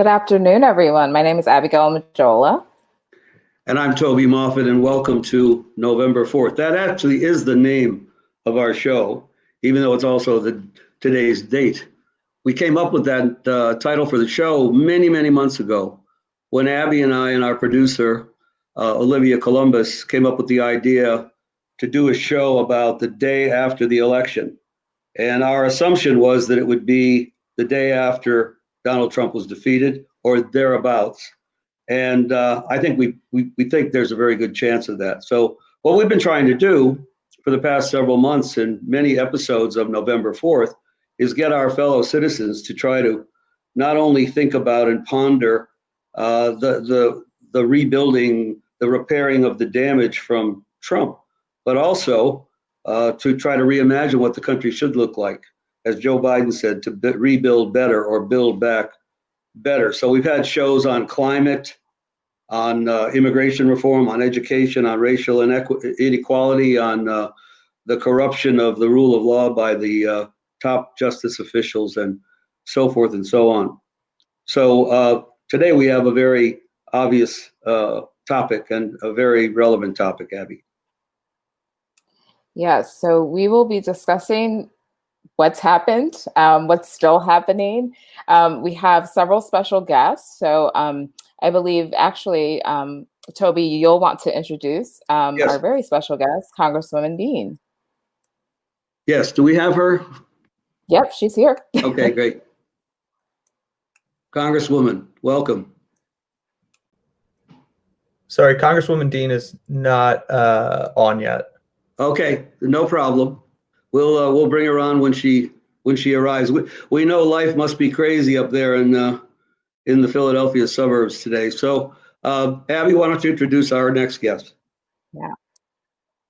Good afternoon, everyone. My name is Abigail Omojola. And I'm Toby Moffett, and welcome to November 4th. That actually is the name of our show, even though it's also today's date. We came up with that title for the show many, many months ago when Abby and I and our producer, Olivia Columbus, came up with the idea to do a show about the day after the election. And our assumption was that it would be the day after Donald Trump was defeated or thereabouts. And I think we think there's a very good chance of that. So what we've been trying to do for the past several months in many episodes of November 4th is get our fellow citizens to try to not only think about and ponder the rebuilding, the repairing of the damage from Trump, but also to try to reimagine what the country should look like, as Joe Biden said, to rebuild better or build back better. So we've had shows on climate, on immigration reform, on education, on racial inequality, on the corruption of the rule of law by the top justice officials, and so forth and so on. So today we have a very obvious topic and a very relevant topic, Abby. Yes, so we will be discussing what's happened, what's still happening. We have several special guests. So I believe actually, Toby, you'll want to introduce Yes. our very special guest, Congresswoman Dean. Yes, do we have her? Yep, she's here. Okay, great. Congresswoman, welcome. Sorry, Congresswoman Dean is not on yet. Okay, no problem. We'll bring her on when she arrives. We know life must be crazy up there in the Philadelphia suburbs today. So, Abby, why don't you introduce our next guest? Yeah.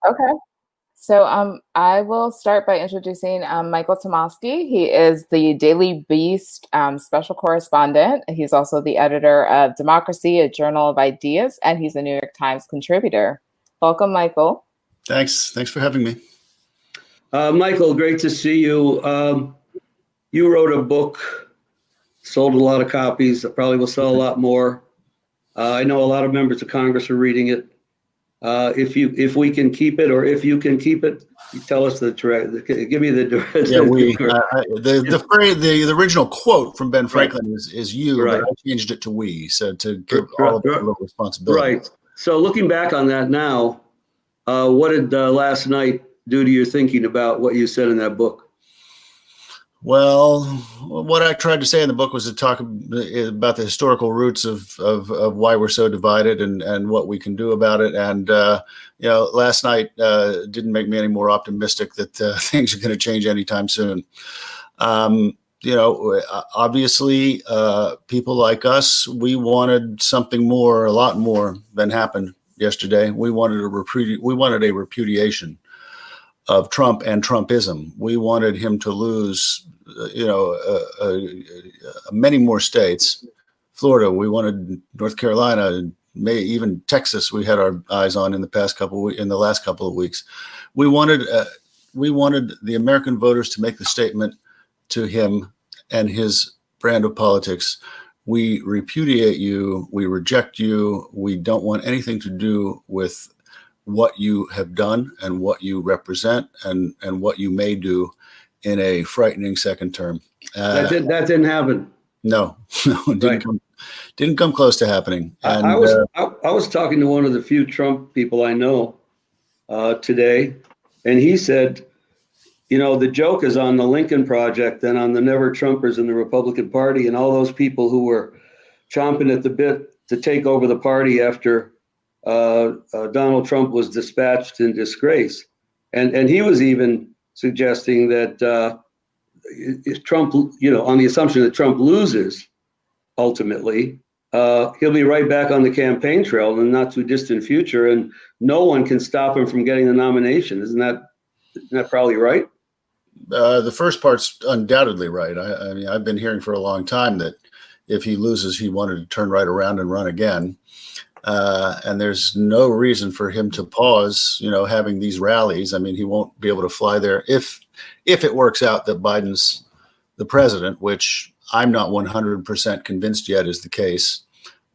Okay. So I will start by introducing Michael Tomasky. He is the Daily Beast special correspondent. He's also the editor of Democracy, a Journal of Ideas, and he's a New York Times contributor. Welcome, Michael. Thanks for having me. Michael, great to see you. You wrote a book, sold a lot of copies, probably will sell a lot more. I know a lot of members of Congress are reading it. If we can keep it, or if you can keep it, tell us the give me the the phrase, the original quote from Ben Franklin is you, right. But I changed it to we, so to give all of us a little responsibility. Right. So looking back on that now, what did last night do to your thinking about what you said in that book? Well, what I tried to say in the book was to talk about the historical roots of why we're so divided and what we can do about it. And, last night didn't make me any more optimistic that things are going to change anytime soon. Obviously, people like us, we wanted something more, a lot more than happened yesterday. We wanted a repudiation of Trump and Trumpism. We wanted him to lose, many more states. Florida, we wanted North Carolina, even Texas. We had our eyes on in the last couple of weeks. We wanted the American voters to make the statement to him and his brand of politics: we repudiate you, we reject you, we don't want anything to do with what you have done and what you represent and what you may do in a frightening second term. That didn't happen. No, it didn't come close to happening. And I was talking to one of the few Trump people I know today, and he said, the joke is on the Lincoln Project and on the Never Trumpers in the Republican Party and all those people who were chomping at the bit to take over the party after Donald Trump was dispatched in disgrace. And he was even suggesting that if Trump, on the assumption that Trump loses, ultimately, he'll be right back on the campaign trail in the not too distant future, and no one can stop him from getting the nomination. Isn't that probably right? The first part's undoubtedly right. I mean, I've been hearing for a long time that if he loses, he wanted to turn right around and run again. And there's no reason for him to pause, having these rallies. I mean, he won't be able to fly there if it works out that Biden's the president, which I'm not 100% convinced yet is the case.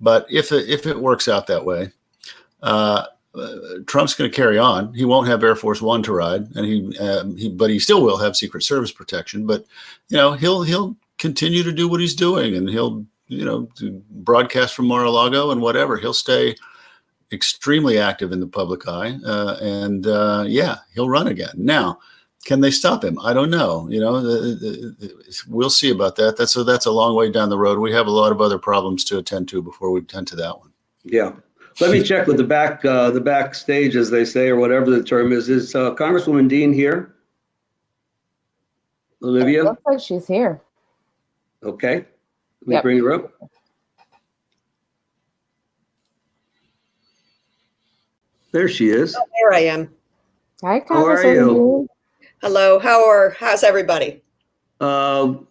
But if it works out that way, Trump's going to carry on. He won't have Air Force One to ride, and but he still will have Secret Service protection. But he'll continue to do what he's doing, and he'll broadcast from Mar-a-Lago and whatever. He'll stay extremely active in the public eye, and he'll run again. Now, can they stop him? I don't know. We'll see about that. That's a long way down the road. We have a lot of other problems to attend to before we attend to that one. Yeah. Let me check with the backstage, as they say, or whatever the term is. Is Congresswoman Dean here? Olivia? It looks like she's here. Okay. Let me bring her up. There she is. Oh, there I am. Hi, How are you? Hello. How's everybody? Abby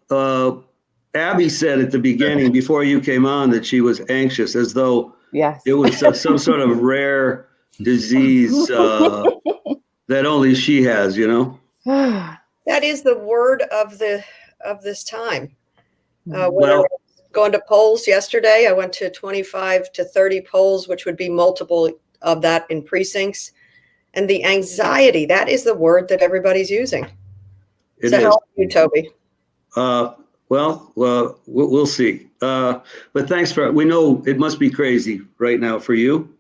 said at the beginning, before you came on, that she was anxious, as though Yes. it was some sort of rare disease that only she has, That is the word of this time. When I Well, was going to polls yesterday, I went to 25 to 30 polls, which would be multiple of that in precincts. And the anxiety, that is the word that everybody's using. it So is. how are you, Toby? Well, we'll see. But thanks we know it must be crazy right now for you.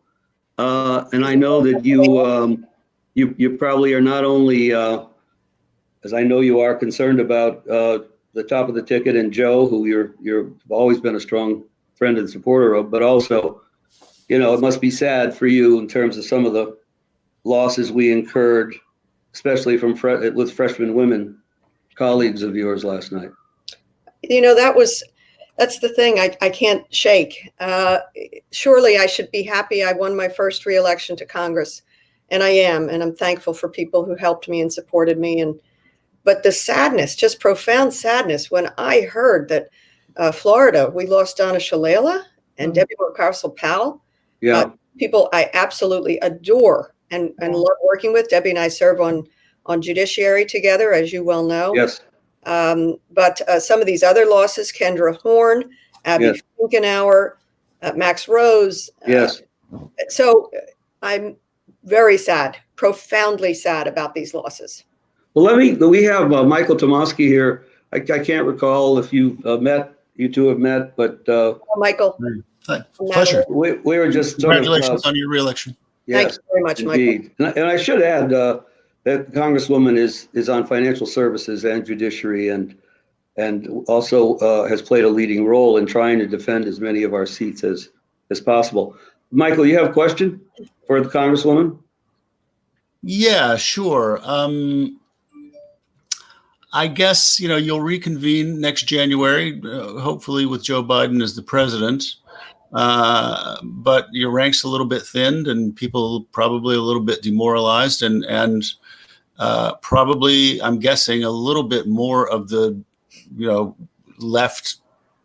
And I know that you probably are not only, as I know you are, concerned about the top of the ticket and Joe, who you've always been a strong friend and supporter of, but also, it must be sad for you in terms of some of the losses we incurred, especially with freshman women colleagues of yours last night. That's the thing I can't shake. Surely I should be happy I won my first reelection to Congress, and I am, and I'm thankful for people who helped me and supported me. But the sadness, just profound sadness, when I heard that Florida, we lost Donna Shalala and Debbie Castle-Powell. Yeah. People I absolutely adore and love working with. Debbie and I serve on judiciary together, as you well know. Yes. But some of these other losses, Kendra Horn, Abby Finkenauer, Max Rose. Yes. So I'm very sad, profoundly sad about these losses. Well, we have Michael Tomasky here. I can't recall if you two have met, but Michael. Hi. Pleasure. we were just Congratulations on your reelection. Yes, thank you very much, indeed. Michael. And I should add that the Congresswoman is on financial services and judiciary, and also has played a leading role in trying to defend as many of our seats as possible. Michael, you have a question for the Congresswoman? Yeah, sure. I guess, you'll reconvene next January, hopefully with Joe Biden as the president. But your rank's a little bit thinned and people probably a little bit demoralized and probably, I'm guessing, a little bit more of the, left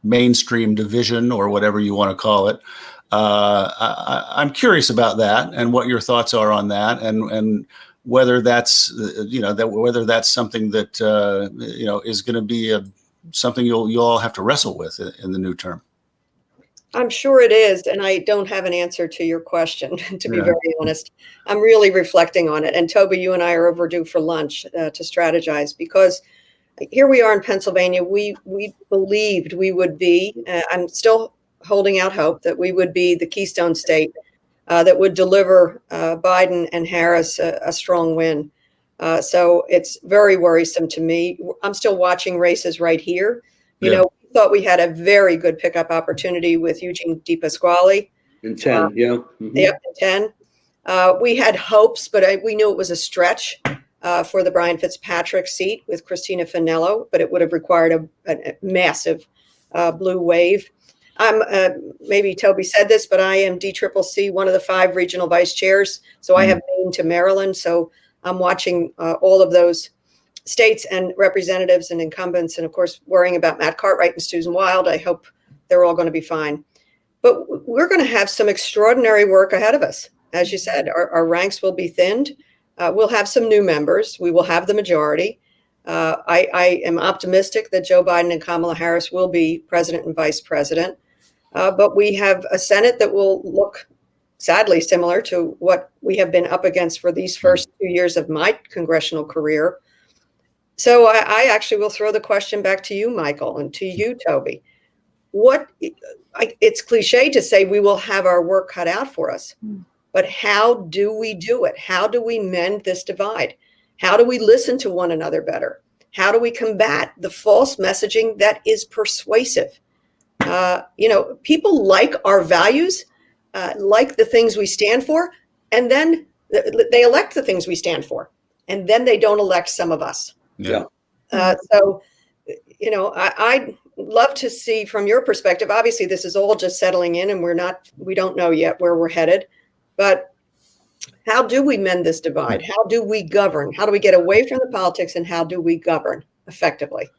mainstream division or whatever you want to call it. I'm curious about that and what your thoughts are on that and whether that's, whether that's something that, is going to be something you'll all have to wrestle with in the new term. I'm sure it is. And I don't have an answer to your question, to be very honest. I'm really reflecting on it. And Toby, you and I are overdue for lunch to strategize, because here we are in Pennsylvania. We believed we would be, I'm still holding out hope that we would be the Keystone State that would deliver Biden and Harris a strong win. So it's very worrisome to me. I'm still watching races right here. We thought we had a very good pickup opportunity with Eugene DePasquale. In 10, Yep, in 10. We had hopes, but we knew it was a stretch for the Brian Fitzpatrick seat with Christina Finello, but it would have required a massive blue wave. Maybe Toby said this, but I am DCCC, one of the 5 regional vice chairs. So I have Maine to Maryland. So I'm watching all of those states and representatives and incumbents, and of course, worrying about Matt Cartwright and Susan Wild. I hope they're all going to be fine. But we're going to have some extraordinary work ahead of us. As you said, our ranks will be thinned. We'll have some new members. We will have the majority. I am optimistic that Joe Biden and Kamala Harris will be president and vice president. But we have a Senate that will look sadly similar to what we have been up against for these first 2 years of my congressional career. So I actually will throw the question back to you, Michael, and to you, Toby. It's cliche to say we will have our work cut out for us, but how do we do it? How do we mend this divide? How do we listen to one another better? How do we combat the false messaging that is persuasive? People like our values, like the things we stand for, and then they elect the things we stand for, and then they don't elect some of us. Yeah. I'd love to see from your perspective. Obviously, this is all just settling in, and we don't know yet where we're headed. But how do we mend this divide? How do we govern? How do we get away from the politics, and how do we govern effectively?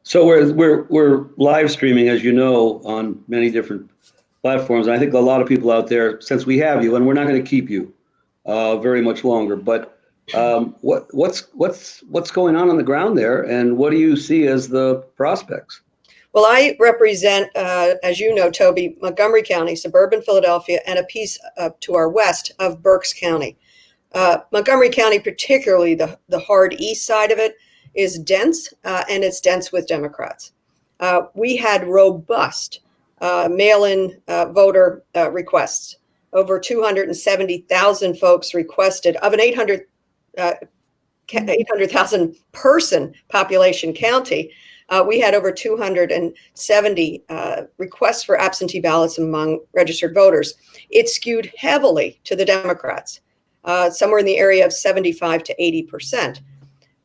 So we're live streaming, as you know, on many different platforms. And I think a lot of people out there, since we have you, and we're not going to keep you very much longer, but what's going on the ground there, and what do you see as the prospects? Well, I represent, as you know, Toby, Montgomery County, suburban Philadelphia, and a piece to our west of Berks County. Montgomery County, particularly the hard east side of it, is dense, and it's dense with Democrats. We had robust mail-in voter requests. Over 270,000 folks requested of an 800,000 person population county. We had over 270 requests for absentee ballots among registered voters. It skewed heavily to the Democrats, somewhere in the area of 75 to 80%.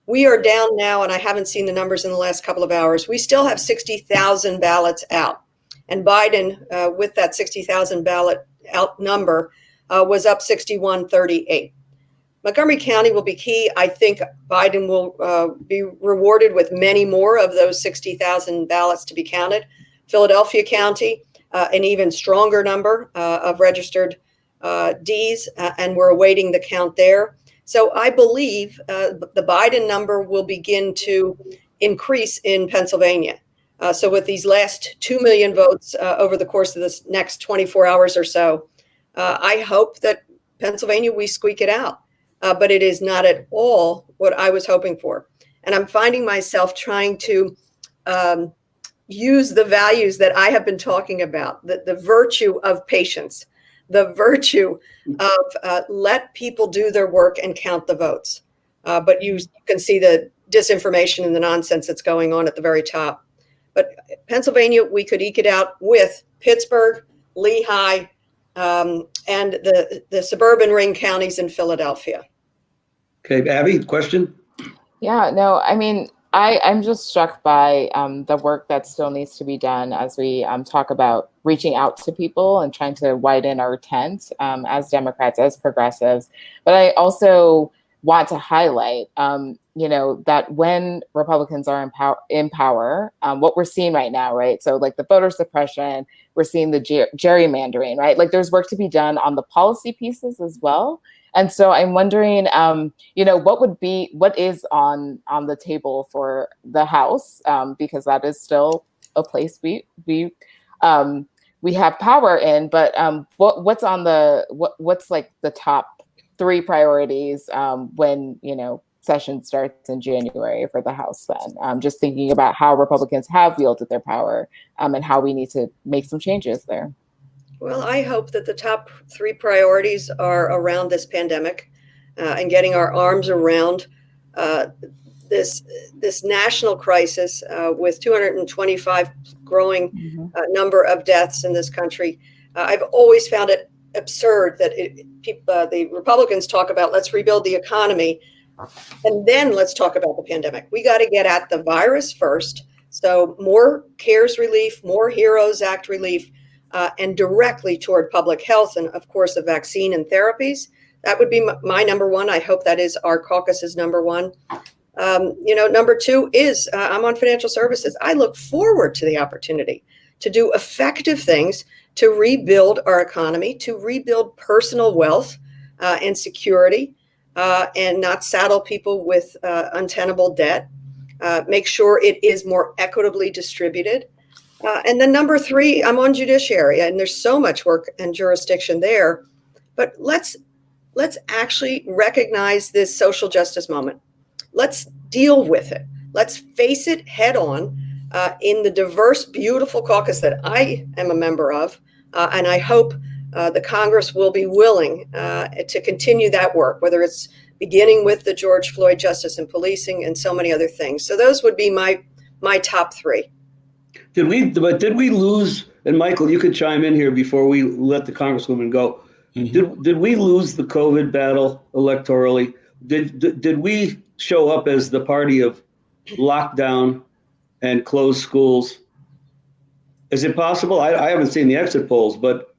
We are down now, and I haven't seen the numbers in the last couple of hours. We still have 60,000 ballots out. And Biden, with that 60,000 ballot out number, was up 61-38. Montgomery County will be key. I think Biden will be rewarded with many more of those 60,000 ballots to be counted. Philadelphia County, an even stronger number of registered Ds, and we're awaiting the count there. So I believe the Biden number will begin to increase in Pennsylvania. So with these last 2 million votes over the course of this next 24 hours or so, I hope that Pennsylvania, we squeak it out. But it is not at all what I was hoping for. And I'm finding myself trying to use the values that I have been talking about, the virtue of patience, the virtue of let people do their work and count the votes. But you can see the disinformation and the nonsense that's going on at the very top. But Pennsylvania, we could eke it out with Pittsburgh, Lehigh, and the suburban ring counties in Philadelphia. Okay, Abby, question? Yeah, no, I mean, I'm just struck by the work that still needs to be done as we talk about reaching out to people and trying to widen our tent as Democrats, as progressives. But I also want to highlight, that when Republicans are in power, what we're seeing right now, right? So like the voter suppression, we're seeing the gerrymandering, right? Like there's work to be done on the policy pieces as well. And so I'm wondering, what is on the table for the House, because that is still a place we have power in. But what's like the top 3 priorities when session starts in January for the House? Then just thinking about how Republicans have wielded their power and how we need to make some changes there. Well, I hope that the top 3 priorities are around this pandemic and getting our arms around this national crisis with 225 growing number of deaths in this country. I've always found it absurd that the Republicans talk about let's rebuild the economy and then let's talk about the pandemic. We got to get at the virus first. So more CARES relief, more HEROES Act relief, and directly toward public health, and of course, a vaccine and therapies. That would be my number 1. I hope that is our caucus's number 1. Number 2 is I'm on financial services. I look forward to the opportunity to do effective things to rebuild our economy, to rebuild personal wealth and security, and not saddle people with untenable debt. make sure it is more equitably distributed. And then number 3, I'm on judiciary, and there's so much work and jurisdiction there. But let's actually recognize this social justice moment. Let's deal with it. Let's face it head on in the diverse, beautiful caucus that I am a member of. And I hope the Congress will be willing to continue that work, whether it's beginning with the George Floyd Justice and Policing and so many other things. So those would be my top 3. Did we lose, and Michael, you could chime in here before we let the Congresswoman go. Mm-hmm. Did we lose the COVID battle electorally? Did we show up as the party of lockdown and closed schools? Is it possible? I haven't seen the exit polls, but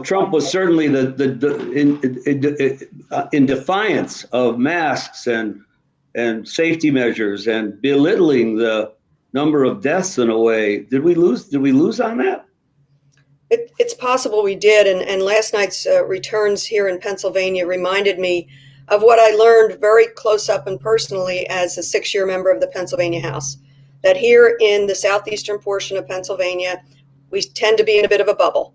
Trump was certainly in defiance of masks and safety measures and belittling the number of deaths in a way. Did we lose on that? It's possible we did. And last night's returns here in Pennsylvania reminded me of what I learned very close up and personally as a 6-year member of the Pennsylvania House, that here in the southeastern portion of Pennsylvania, we tend to be in a bit of a bubble.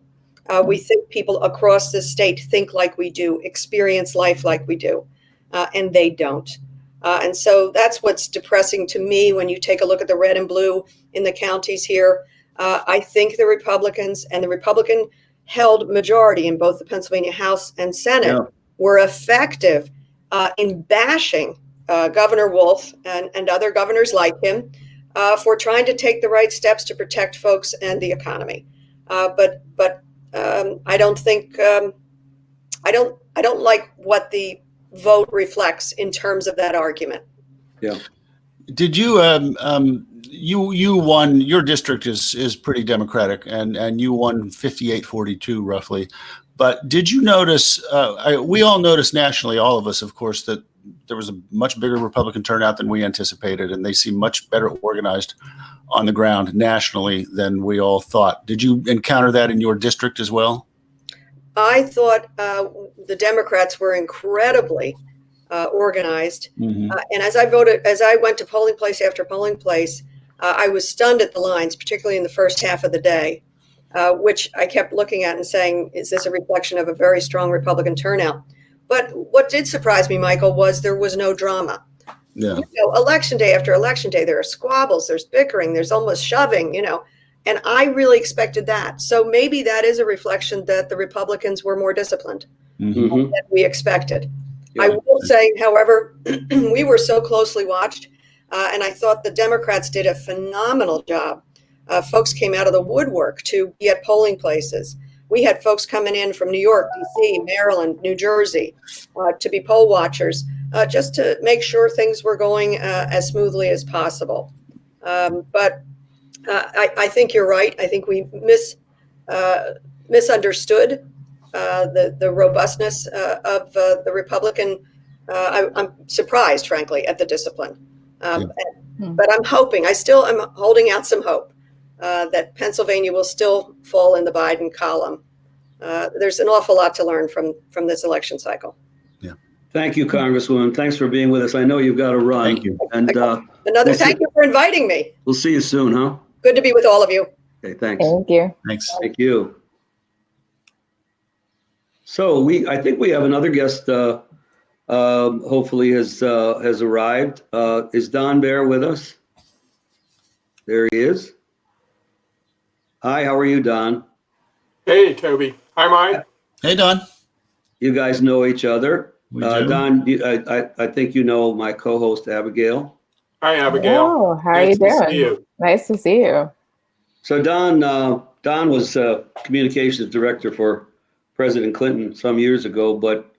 We think people across the state think like we do, experience life like we do, and they don't. And so that's what's depressing to me when you take a look at the red and blue in the counties here. I think the Republicans and the Republican-held majority in both the Pennsylvania House and Senate were effective in bashing Governor Wolf and other governors like him for trying to take the right steps to protect folks and the economy. But I don't think I don't like what the vote reflects in terms of that argument. Yeah. Did you you won, your district is pretty Democratic, and you won 58-42 roughly. But did you notice, we all noticed nationally, all of us, of course, that there was a much bigger Republican turnout than we anticipated, and they seem much better organized on the ground nationally than we all thought. Did you encounter that in your district as well? I thought the Democrats were incredibly organized. Mm-hmm. And as I went to polling place after polling place, I was stunned at the lines, particularly in the first half of the day, which I kept looking at and saying, is this a reflection of a very strong Republican turnout? But what did surprise me, Michael, was there was no drama. Yeah. Election day after election day, there are squabbles, there's bickering, there's almost shoving, and I really expected that. So maybe that is a reflection that the Republicans were more disciplined than we expected. Yeah. I will say, however, we were so closely watched, and I thought the Democrats did a phenomenal job. Folks came out of the woodwork to be at polling places. We had folks coming in from New York, D.C., Maryland, New Jersey, to be poll watchers, just to make sure things were going as smoothly as possible. But I think you're right. I think we misunderstood the robustness of the Republican. I'm surprised, frankly, at the discipline. But I'm hoping, I still am holding out some hope that Pennsylvania will still fall in the Biden column. There's an awful lot to learn from this election cycle. Yeah. Thank you, Congresswoman. Thanks for being with us. I know you've got to run. Thank you. And thank you for inviting me. We'll see you soon, huh? Good to be with all of you. Okay, thanks. Thank you. Thanks. Thank you. So I think we have another guest. Hopefully has arrived. Is Don Baer with us? There he is. Hi, how are you, Don? Hey, Toby. Hi, Mike. Hey, Don. You guys know each other. We do. Don, I think you know my co-host, Abigail. Hi, Abigail. Oh, how are you doing? Nice to see you. So Don was communications director for President Clinton some years ago, but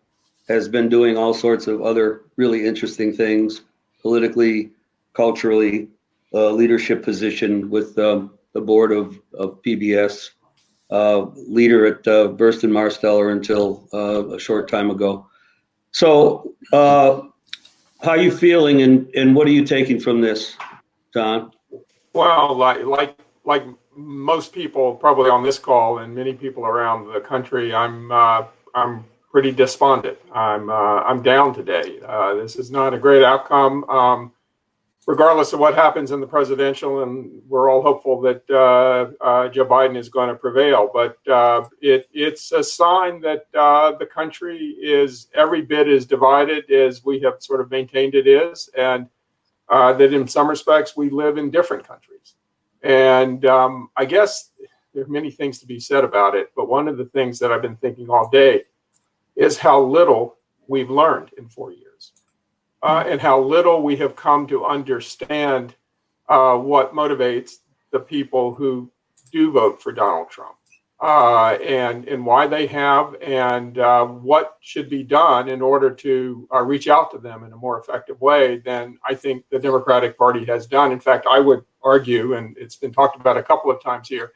has been doing all sorts of other really interesting things politically, culturally, leadership position with the board of PBS, leader at Burst and Marsteller until a short time ago. So how are you feeling and what are you taking from this, Don? Well, like most people probably on this call and many people around the country, I'm pretty despondent. I'm down today. This is not a great outcome. regardless of what happens in the presidential, and we're all hopeful that Joe Biden is going to prevail. But it's a sign that the country is every bit as divided as we have sort of maintained it is, and that in some respects we live in different countries. And I guess there are many things to be said about it, but one of the things that I've been thinking all day is how little we've learned in 4 years, and how little we have come to understand what motivates the people who do vote for Donald Trump, and why they have, and what should be done in order to reach out to them in a more effective way than I think the Democratic Party has done. In fact, I would argue, and it's been talked about a couple of times here,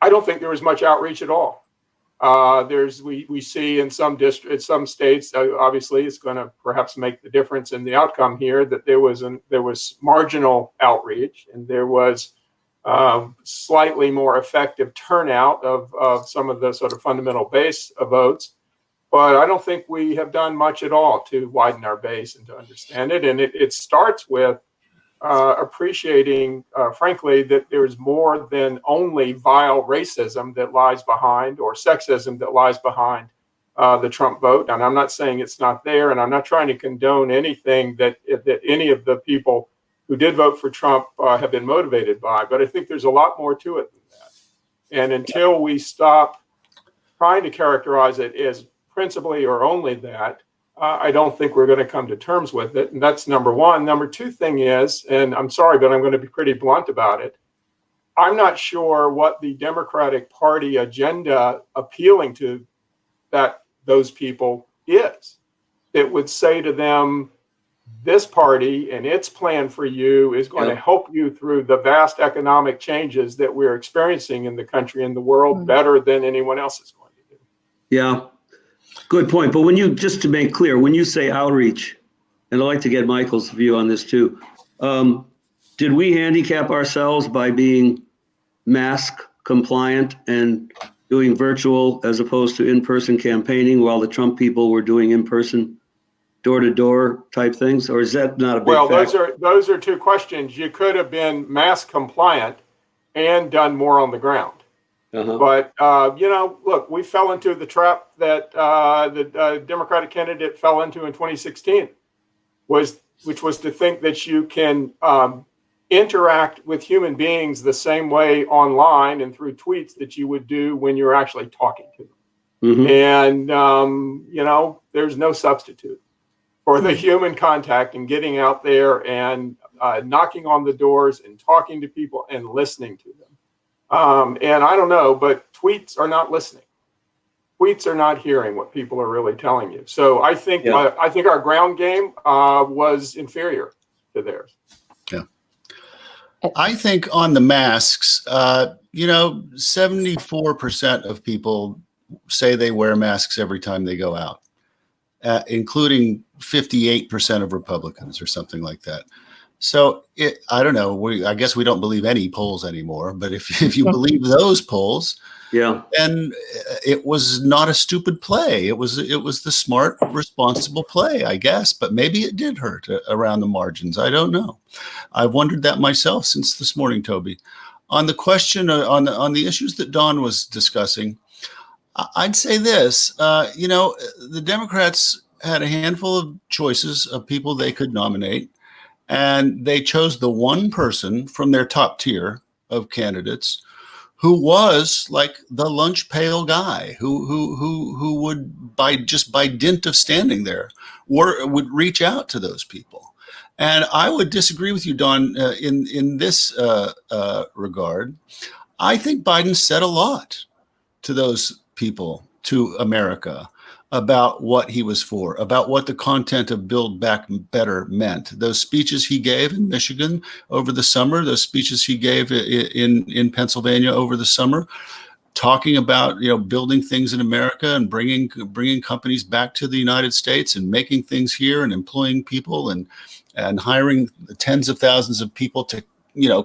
I don't think there was much outreach at all. We see in some some states, obviously it's going to perhaps make the difference in the outcome here, that there was marginal outreach, and there was slightly more effective turnout of some of the sort of fundamental base of votes. But I don't think we have done much at all to widen our base and to understand it. And it starts with appreciating, frankly, that there's more than only vile racism that lies behind, or sexism that lies behind the Trump vote. And I'm not saying it's not there, and I'm not trying to condone anything that any of the people who did vote for Trump have been motivated by. But I think there's a lot more to it than that. And until we stop trying to characterize it as principally or only that, I don't think we're going to come to terms with it. And that's number one. Number two thing is, and I'm sorry, but I'm going to be pretty blunt about it, I'm not sure what the Democratic Party agenda appealing to those people is. It would say to them, this party and its plan for you is going to help you through the vast economic changes that we're experiencing in the country and the world better than anyone else is going to do. Yeah, good point. But just to make clear, when you say outreach, and I'd like to get Michael's view on this too, did we handicap ourselves by being mask compliant and doing virtual as opposed to in-person campaigning while the Trump people were doing in-person door-to-door type things? Or is that not a big factor? Those are two questions. You could have been mask compliant and done more on the ground. But, look, we fell into the trap that the Democratic candidate fell into in 2016, which was to think that you can interact with human beings the same way online and through tweets that you would do when you're actually talking to them. And, there's no substitute for the human contact and getting out there and knocking on the doors and talking to people and listening to them. And I don't know, but tweets are not listening. Tweets are not hearing what people are really telling you. So I think our ground game was inferior to theirs. Yeah. I think on the masks, 74% of people say they wear masks every time they go out, including 58% of Republicans or something like that. So I don't know. I guess we don't believe any polls anymore. But if you believe those polls, then it was not a stupid play. It was the smart, responsible play, I guess. But maybe it did hurt around the margins. I don't know. I've wondered that myself since this morning, Toby. On the question on the issues that Dawn was discussing, I'd say this. The Democrats had a handful of choices of people they could nominate. And they chose the one person from their top tier of candidates who was like the lunch pail guy who would, by dint of standing there, would reach out to those people. And I would disagree with you, Don, in this regard. I think Biden said a lot to those people, to America, about what he was for, about what the content of Build Back Better meant. Those speeches he gave in Michigan over the summer, those speeches he gave in Pennsylvania over the summer, talking about building things in America and bringing companies back to the United States and making things here and employing people and hiring tens of thousands of people to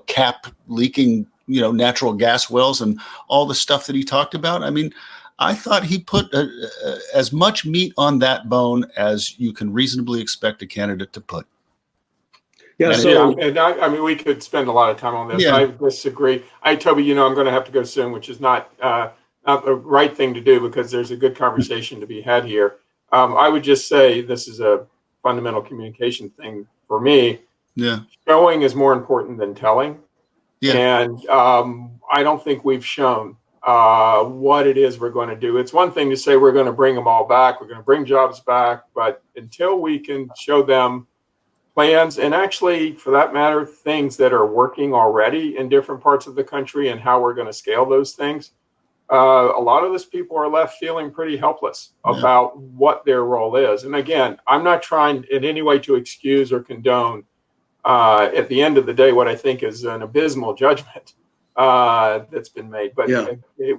cap leaking natural gas wells and all the stuff that he talked about. I mean, I thought he put as much meat on that bone as you can reasonably expect a candidate to put. Yeah. And- So Yeah, and I mean, we could spend a lot of time on this. Yeah. I disagree. Toby, I'm going to have to go soon, which is not the right thing to do because there's a good conversation to be had here. I would just say this is a fundamental communication thing for me. Yeah. Showing is more important than telling. Yeah. And I don't think we've shown what it is we're going to do. It's one thing to say we're going to bring them all back, we're going to bring jobs back, but until we can show them plans and actually, for that matter, things that are working already in different parts of the country and how we're going to scale those things, a lot of those people are left feeling pretty helpless about what their role is. And again, I'm not trying in any way to excuse or condone at the end of the day what I think is an abysmal judgment that's been made. But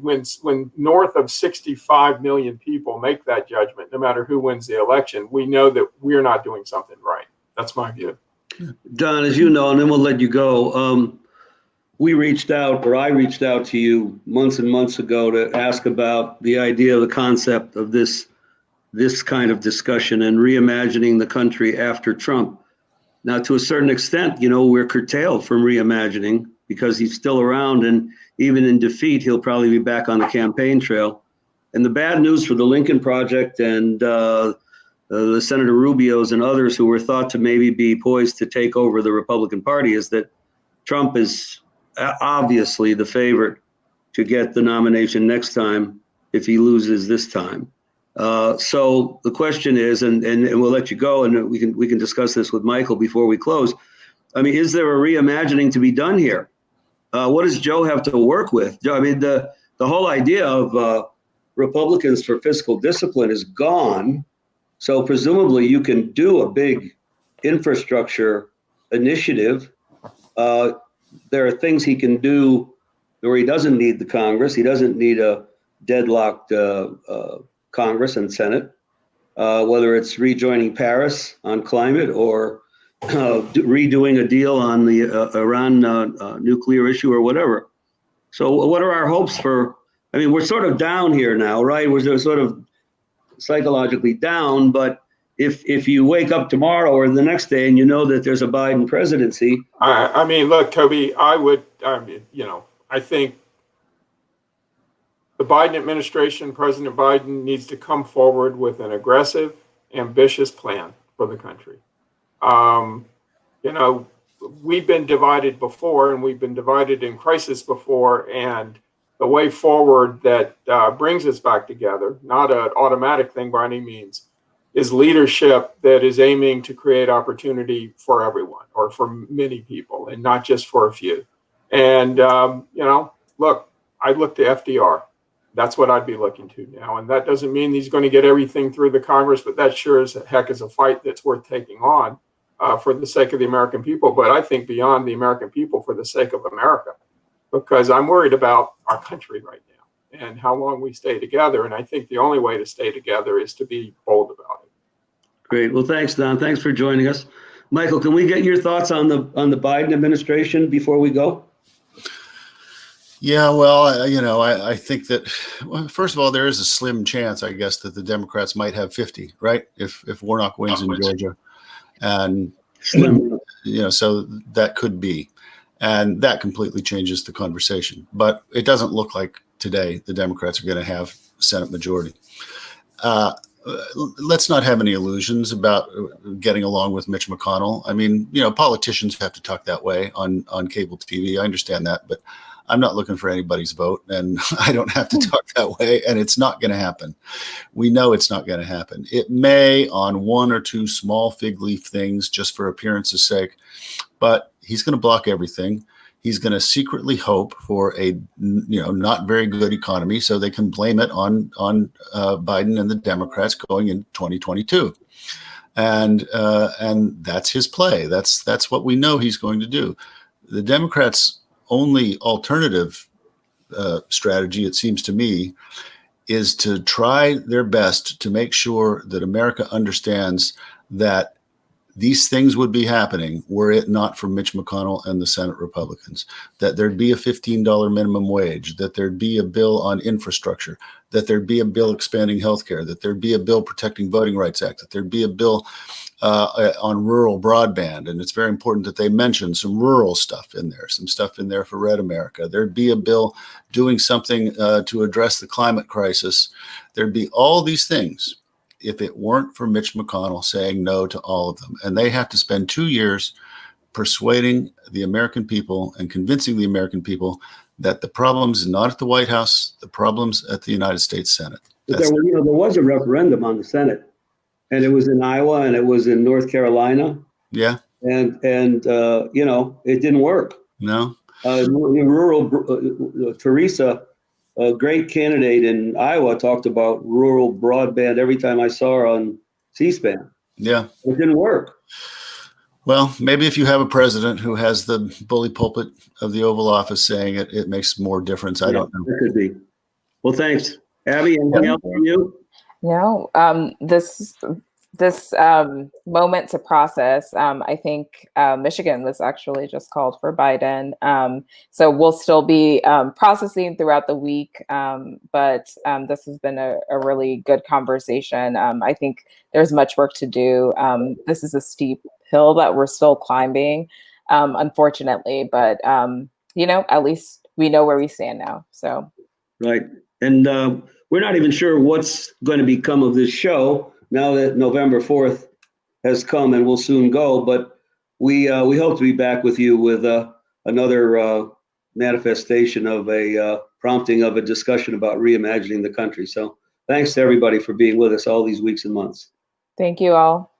when north of 65 million people make that judgment, no matter who wins the election, we know that we're not doing something right. That's my view. Don, as you know, and then we'll let you go. We reached out, or I reached out to you months and months ago to ask about the idea, the concept of this kind of discussion and reimagining the country after Trump. Now, to a certain extent, we're curtailed from reimagining because he's still around, and even in defeat, he'll probably be back on the campaign trail. And the bad news for the Lincoln Project and the Senator Rubios and others who were thought to maybe be poised to take over the Republican Party is that Trump is obviously the favorite to get the nomination next time if he loses this time. So the question is, and we'll let you go, and we can discuss this with Michael before we close. I mean, is there a reimagining to be done here? What does Joe have to work with? I mean, the whole idea of Republicans for fiscal discipline is gone. So presumably you can do a big infrastructure initiative. There are things he can do where he doesn't need the Congress. He doesn't need a deadlocked Congress and Senate, whether it's rejoining Paris on climate or redoing a deal on the Iran nuclear issue or whatever. So what are our hopes for? I mean, we're sort of down here now, right? We're sort of psychologically down, but if you wake up tomorrow or the next day and you know that there's a Biden presidency. I mean, look, Toby, I think the Biden administration, President Biden, needs to come forward with an aggressive, ambitious plan for the country. We've been divided before, and we've been divided in crisis before, and the way forward that brings us back together, not an automatic thing by any means, is leadership that is aiming to create opportunity for everyone or for many people and not just for a few. And, look, I look to FDR. That's what I'd be looking to now. And that doesn't mean he's going to get everything through the Congress, but that sure as heck is a fight that's worth taking on for the sake of the American people. But I think beyond the American people, for the sake of America, because I'm worried about our country right now and how long we stay together. And I think the only way to stay together is to be bold about it. Great. Well, thanks, Don. Thanks for joining us. Michael, can we get your thoughts on the Biden administration before we go? Yeah, well, I think that, well, first of all, there is a slim chance, I guess, that the Democrats might have 50, right? If Warnock wins in Georgia. And, so that could be. And that completely changes the conversation. But it doesn't look like today the Democrats are going to have a Senate majority. Let's not have any illusions about getting along with Mitch McConnell. I mean, politicians have to talk that way on cable TV. I understand that, but I'm not looking for anybody's vote, and I don't have to talk that way, and it's not going to happen. We know it's not going to happen. It may on one or two small fig leaf things just for appearance's sake, but he's going to block everything. He's going to secretly hope for a not very good economy so they can blame it on Biden and the Democrats going in 2022. And that's his play. That's what we know he's going to do. The Democrats' only alternative strategy, it seems to me, is to try their best to make sure that America understands that these things would be happening were it not for Mitch McConnell and the Senate Republicans, that there'd be a $15 minimum wage, that there'd be a bill on infrastructure, that there'd be a bill expanding healthcare, that there'd be a bill protecting Voting Rights Act, that there'd be a bill on rural broadband. And it's very important that they mention some rural stuff in there, some stuff in there for Red America. There'd be a bill doing something to address the climate crisis. There'd be all these things if it weren't for Mitch McConnell saying no to all of them. And they have to spend 2 years persuading the American people and convincing the American people that the problem's not at the White House, the problem's at the United States Senate. But there was a referendum on the Senate, and it was in Iowa and it was in North Carolina. Yeah. And it didn't work. No. Teresa, a great candidate in Iowa, talked about rural broadband every time I saw her on C-SPAN. Yeah. It didn't work. Well, maybe if you have a president who has the bully pulpit of the Oval Office saying it, it makes more difference. I don't know. It could be. Well, thanks. Abby, anything else from you? No, this moment to process, I think Michigan was actually just called for Biden. So we'll still be processing throughout the week, but this has been a really good conversation. I think there's much work to do. This is a steep hill that we're still climbing, unfortunately, but at least we know where we stand now. So right. And we're not even sure what's going to become of this show now that November 4th has come and will soon go. But we hope to be back with you with another manifestation of a prompting of a discussion about reimagining the country. So thanks to everybody for being with us all these weeks and months. thank you all.